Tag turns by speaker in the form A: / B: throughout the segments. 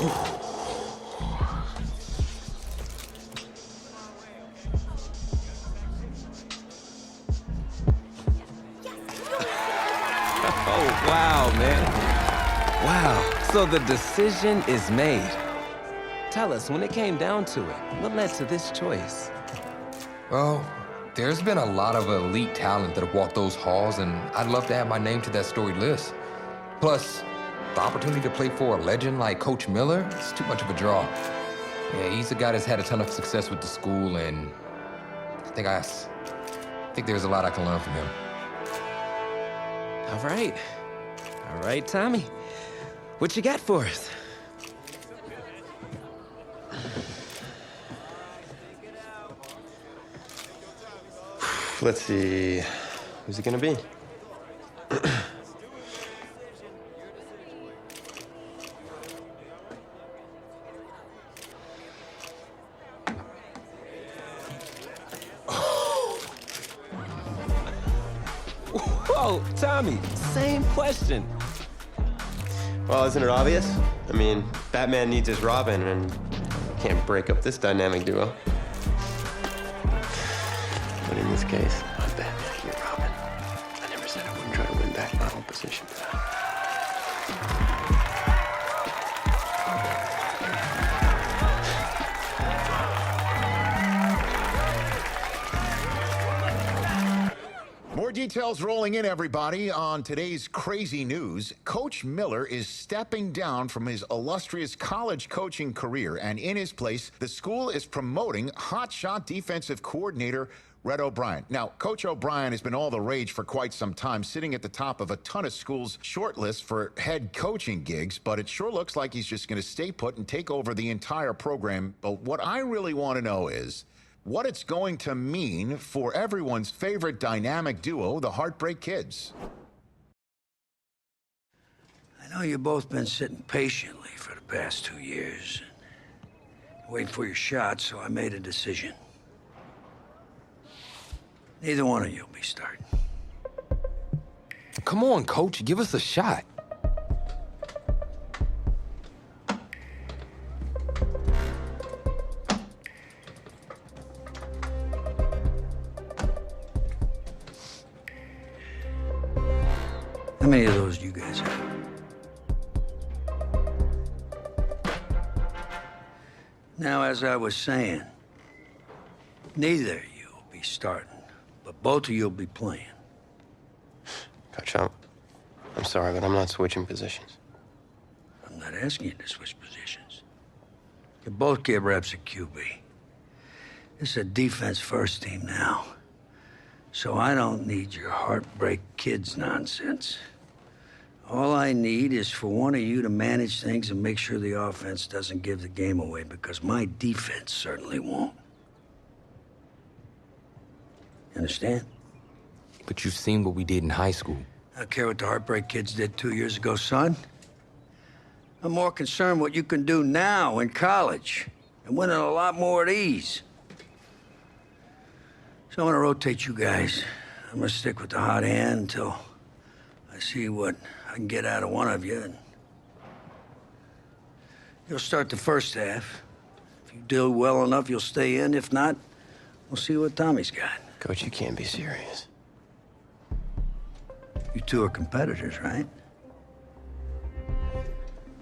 A: Oh, wow, man. Wow. So the decision is made. Tell us, when it came down to it, what led to this choice?
B: Well, there's been a lot of elite talent that have walked those halls, and I'd love to add my name to that storied list. Plus, the opportunity to play for a legend like Coach Miller is too much of a draw. Yeah, he's a guy that's had a ton of success with the school, and I think there's a lot I can learn from him.
A: All right. All right, Tommy. What you got for us?
C: Let's see. Who's it gonna be?
A: Whoa, Tommy, same question.
C: Well, isn't it obvious? I mean, Batman needs his Robin, and can't break up this dynamic duo. But in this case, I'm Batman, you're Robin. I never said I wouldn't try to win back my own position for that.
D: More details rolling in, everybody. On today's crazy news, Coach Miller is stepping down from his illustrious college coaching career, and in his place, the school is promoting hotshot defensive coordinator Red O'Brien. Now, Coach O'Brien has been all the rage for quite some time, sitting at the top of a ton of schools' shortlist for head coaching gigs, but it sure looks like he's just going to stay put and take over the entire program. But what I really want to know is what it's going to mean for everyone's favorite dynamic duo, the Heartbreak Kids.
E: I know you've both been sitting patiently for the past 2 years, waiting for your shot, so I made a decision. Neither one of you will be starting.
B: Come on, Coach, give us a shot.
E: How many of those do you guys have? Now, as I was saying, neither of you will be starting, but both of you will be playing.
C: Coach, I'm sorry, but I'm not switching positions.
E: I'm not asking you to switch positions. You both get reps at QB. This is a defense-first team now, so I don't need your Heartbreak Kids nonsense. All I need is for one of you to manage things and make sure the offense doesn't give the game away, because my defense certainly won't. Understand?
B: But you've seen what we did in high school.
E: I don't care what the Heartbreak Kids did 2 years ago, son. I'm more concerned what you can do now in college and winning a lot more at ease. So I'm gonna rotate you guys. I'm gonna stick with the hot hand until I see what I can get out of one of you. And you'll start the first half. If you do well enough, you'll stay in. If not, we'll see what Tommy's got.
C: Coach, you can't be serious.
E: You two are competitors, right?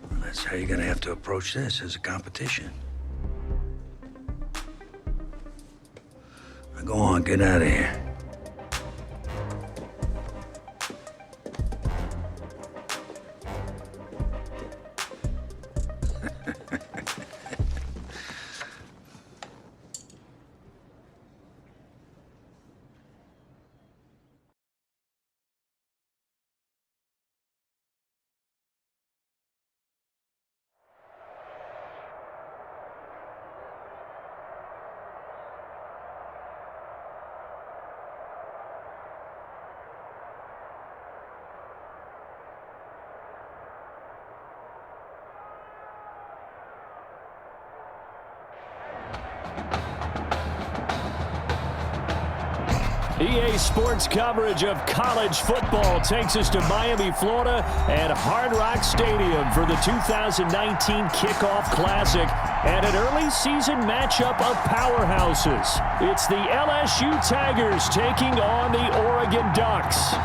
E: Well, that's how you're gonna have to approach this, as a competition. Now go on, get out of here.
F: EA Sports coverage of college football takes us to Miami, Florida at Hard Rock Stadium for the 2019 Kickoff Classic and an early season matchup of powerhouses. It's the LSU Tigers taking on the Oregon Ducks.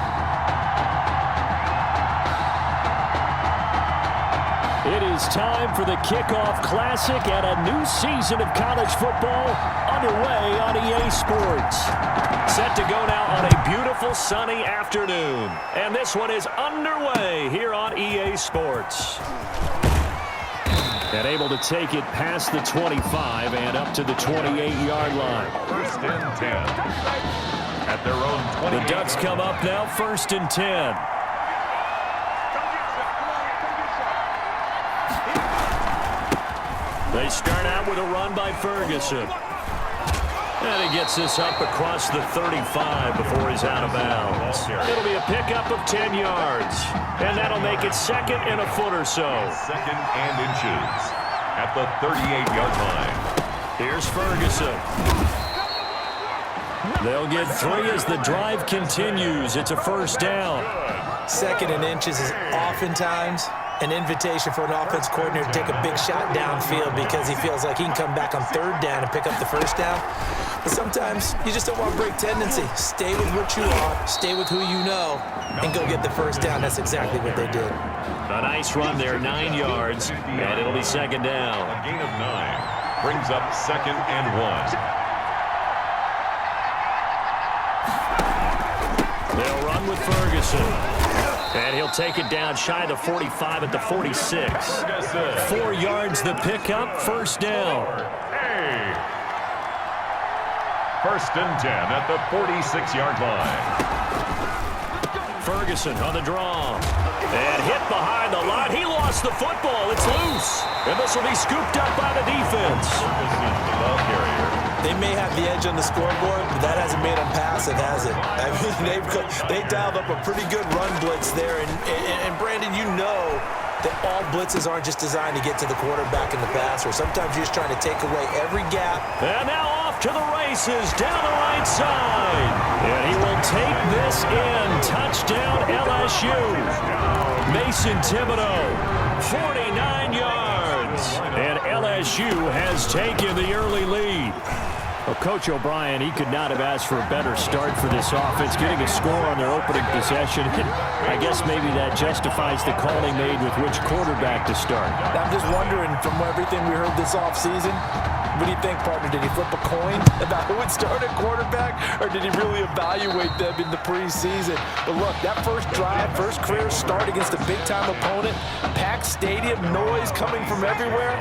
F: It is time for the Kickoff Classic and a new season of college football underway on EA Sports. Set to go now on a beautiful sunny afternoon. And this one is underway here on EA Sports. And able to take it past the 25 and up to the 28-yard line.
G: First and 10. At their own 20.
F: The Ducks come up now, first and 10. They start out with a run by Ferguson. And he gets this up across the 35 before he's out of bounds. It'll be a pickup of 10 yards. And that'll make it second and a foot or so.
G: Second and inches at the 38-yard line.
F: Here's Ferguson. They'll get 3 as the drive continues. It's a first down.
H: Second and inches is oftentimes an invitation for an offense coordinator to take a big shot downfield because he feels like he can come back on third down and pick up the first down. But sometimes you just don't want to break tendency. Stay with what you are, stay with who you know, and go get the first down. That's exactly what they did.
F: A nice run there, 9 yards, and it'll be second down.
G: A gain of 9 brings up second and 1.
F: They'll run with Ferguson. And he'll take it down shy of the 45 at the 46. 4 yards the pickup, first down.
G: Hey. First and 10 at the 46-yard line.
F: Ferguson on the draw. And hit behind the line. He lost the football. It's loose. And this will be scooped up by the defense.
H: They may have the edge on the scoreboard, but that hasn't made them passive, has it? I mean, they dialed up a pretty good run blitz there. And Brandon, you know that all blitzes aren't just designed to get to the quarterback in the passer. Sometimes you're just trying to take away every gap.
F: And now off to the races down the right side. And he will take this in. Touchdown LSU. Mason Thibodeau, 49 yards. And LSU has taken the early lead. Well, Coach O'Brien, he could not have asked for a better start for this offense, getting a score on their opening possession. I guess maybe that justifies the call they made with which quarterback to start.
H: I'm just wondering, from everything we heard this offseason, what do you think, partner? Did he flip a coin about who would start at quarterback, or did he really evaluate them in the preseason? But look, that first drive, first career start against a big-time opponent, packed stadium, noise coming from everywhere.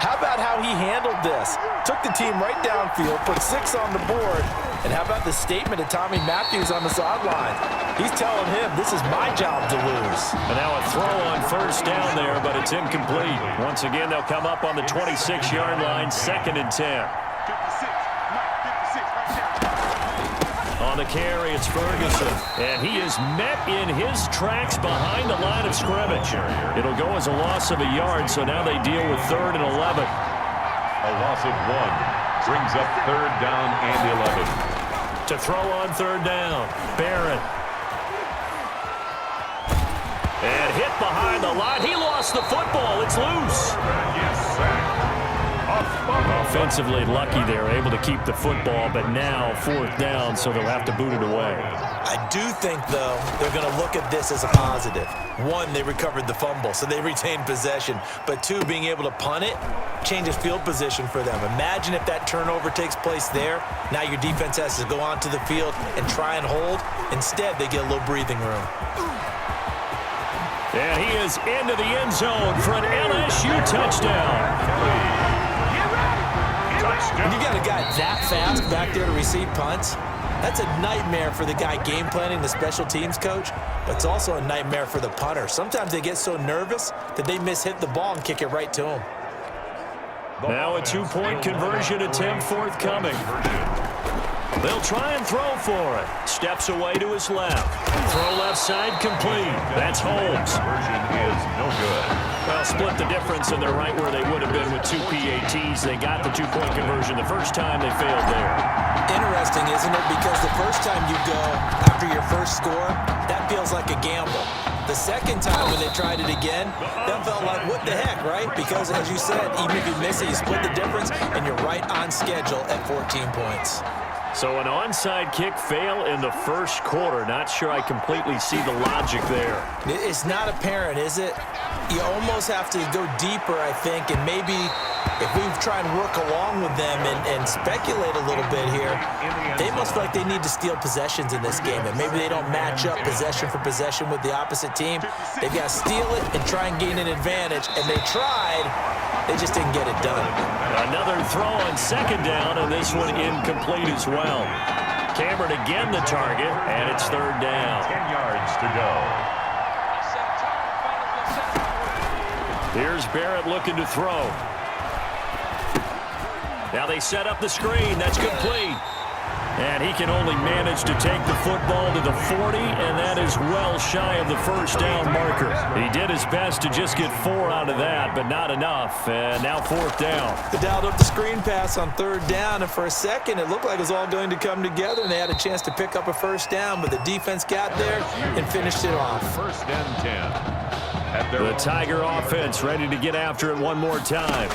H: How about how he handled this? Took the team right downfield, put 6 on the board, and how about the statement of Tommy Matthews on the sideline? He's telling him, this is my job to lose.
F: And now a throw on first down there, but it's incomplete. Once again, they'll come up on the 26-yard line, second and 10. On the carry, it's Ferguson. And he is met in his tracks behind the line of scrimmage. It'll go as a loss of a yard, so now they deal with third and 11.
G: A loss of 1 brings up third down and 11.
F: To throw on third down, Barron. And hit behind the line. He lost the football. It's loose.
G: Yes, sack.
F: Offensively lucky they were able to keep the football, but now fourth down, so they'll have to boot it away.
H: I do think, though, they're going to look at this as a positive. 1, they recovered the fumble, so they retained possession. But 2, being able to punt it changes field position for them. Imagine if that turnover takes place there. Now your defense has to go onto the field and try and hold. Instead, they get a little breathing room.
F: And he is into the end zone for an LSU touchdown.
H: When you got a guy that fast back there to receive punts, that's a nightmare for the guy game planning, the special teams coach, but it's also a nightmare for the punter. Sometimes they get so nervous that they hit the ball and kick it right to him.
F: Now a 2-point conversion attempt forthcoming. They'll try and throw for it. Steps away to his left. Throw left side complete. That's Holmes.
G: Conversion is no good.
F: Well, split the difference, and they're right where they would have been with 2 PATs. They got the two-point conversion the first time. They failed there.
H: Interesting, isn't it? Because the first time you go after your first score, that feels like a gamble. The second time when they tried it again, that felt like, what the heck, right? Because, as you said, even if you miss it, you split the difference, and you're right on schedule at 14 points.
F: So an onside kick fail in the first quarter. Not sure I completely see the logic there.
H: It's not apparent, is it? You almost have to go deeper, I think, and maybe if we try and work along with them and speculate a little bit here, they must feel like they need to steal possessions in this game, and maybe they don't match up possession for possession with the opposite team. They've got to steal it and try and gain an advantage, and they tried. They just didn't get it done.
F: Another throw on second down, and this one incomplete as well. Cameron again the target, and it's third down.
G: 10 yards to go.
F: Here's Barrett looking to throw. Now they set up the screen. That's complete. And he can only manage to take the football to the 40, and that is well shy of the first down marker. He did his best to just get 4 out of that, but not enough. And now fourth down.
H: They dialed up the screen pass on third down, and for a second it looked like it was all going to come together, and they had a chance to pick up a first down, but the defense got there and finished it off.
G: First and 10.
F: The Tiger offense ready to get after it one more time.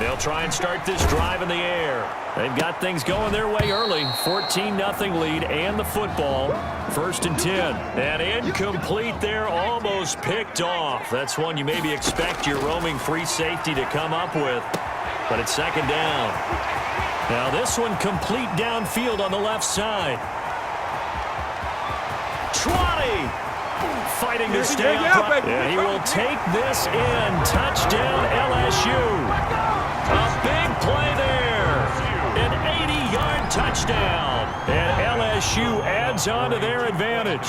F: They'll try and start this drive in the air. They've got things going their way early. 14-0 lead and the football. First and 10. And incomplete there, almost picked off. That's one you maybe expect your roaming free safety to come up with. But it's second down. Now this one complete downfield on the left side. 20! Fighting to stay up. And he will take this in. Touchdown LSU. A big play there. An 80-yard touchdown. And LSU adds on to their advantage.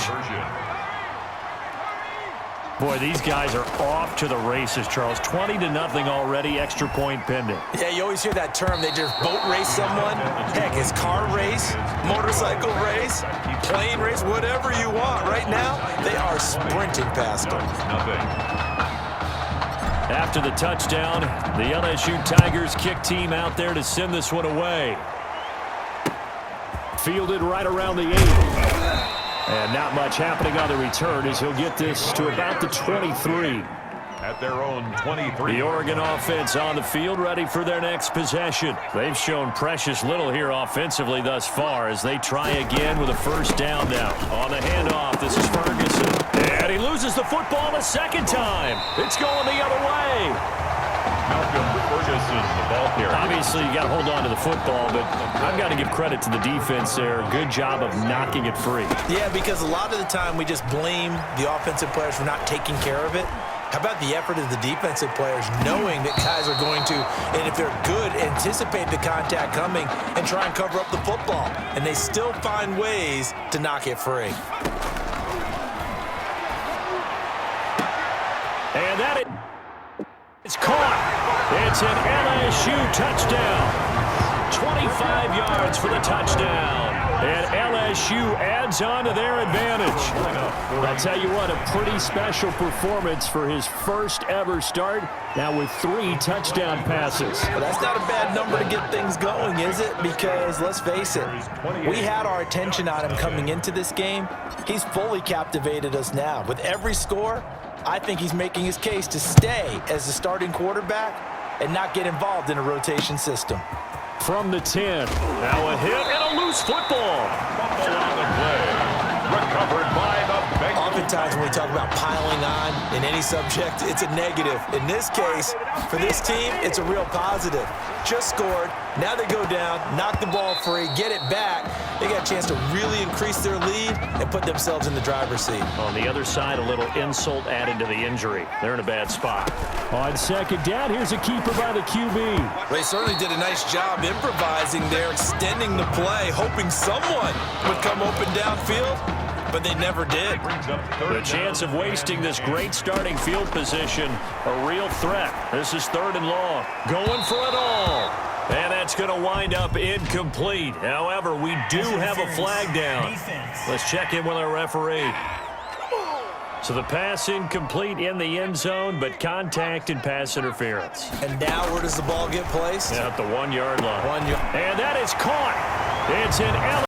F: Boy, these guys are off to the races, Charles. 20-0 already, extra point pending.
H: Yeah, you always hear that term. They just boat race someone. Heck, it's car race, motorcycle race, plane race, whatever you want. Right now, they are sprinting past them.
F: After the touchdown, the LSU Tigers kick team out there to send this one away. Fielded right around the 8. And not much happening on the return as he'll get this to about the 23.
G: At their own 23.
F: The Oregon offense on the field ready for their next possession. They've shown precious little here offensively thus far as they try again with a first down now. On the handoff, this is Ferguson. And he loses the football a second time. It's going the other way.
G: Malcolm Ferguson, the ball carrier.
F: Obviously, you got to hold on to the football, but I've got to give credit to the defense there. Good job of knocking it free.
H: Yeah, because a lot of the time we just blame the offensive players for not taking care of it. How about the effort of the defensive players knowing that guys are going to, and if they're good, anticipate the contact coming and try and cover up the football. And they still find ways to knock it free.
F: And that is caught. It's an LSU touchdown. 25 yards for the touchdown. And LSU adds on to their advantage. I'll tell you what, a pretty special performance for his first ever start. Now with 3 touchdown passes.
H: Well, that's not a bad number to get things going, is it? Because let's face it, we had our attention on him coming into this game. He's fully captivated us now. With every score, I think he's making his case to stay as the starting quarterback and not get involved in a rotation system.
F: From the 10, now a hit and a loose football.
G: Fumble on the play. Recovered by the Bengals.
H: Oftentimes when we talk about piling on in any subject, it's a negative. In this case, for this team, it's a real positive. Just scored. Now they go down, knock the ball free, get it back. They got a chance to really increase their lead and put themselves in the driver's seat.
F: On the other side, a little insult added to the injury. They're in a bad spot. On second down, here's a keeper by the QB.
H: They certainly did a nice job improvising there, extending the play, hoping someone would come open downfield, but they never did.
F: The chance of wasting this great starting field position, a real threat. This is 3rd and long. Going for it all. And that's going to wind up incomplete. However, we do have a flag down. Let's check in with our referee. So the pass incomplete in the end zone, but contact and pass interference.
H: And now where does the ball get placed?
F: At the 1 yard line.
H: 1 yard.
F: And that is caught. It's an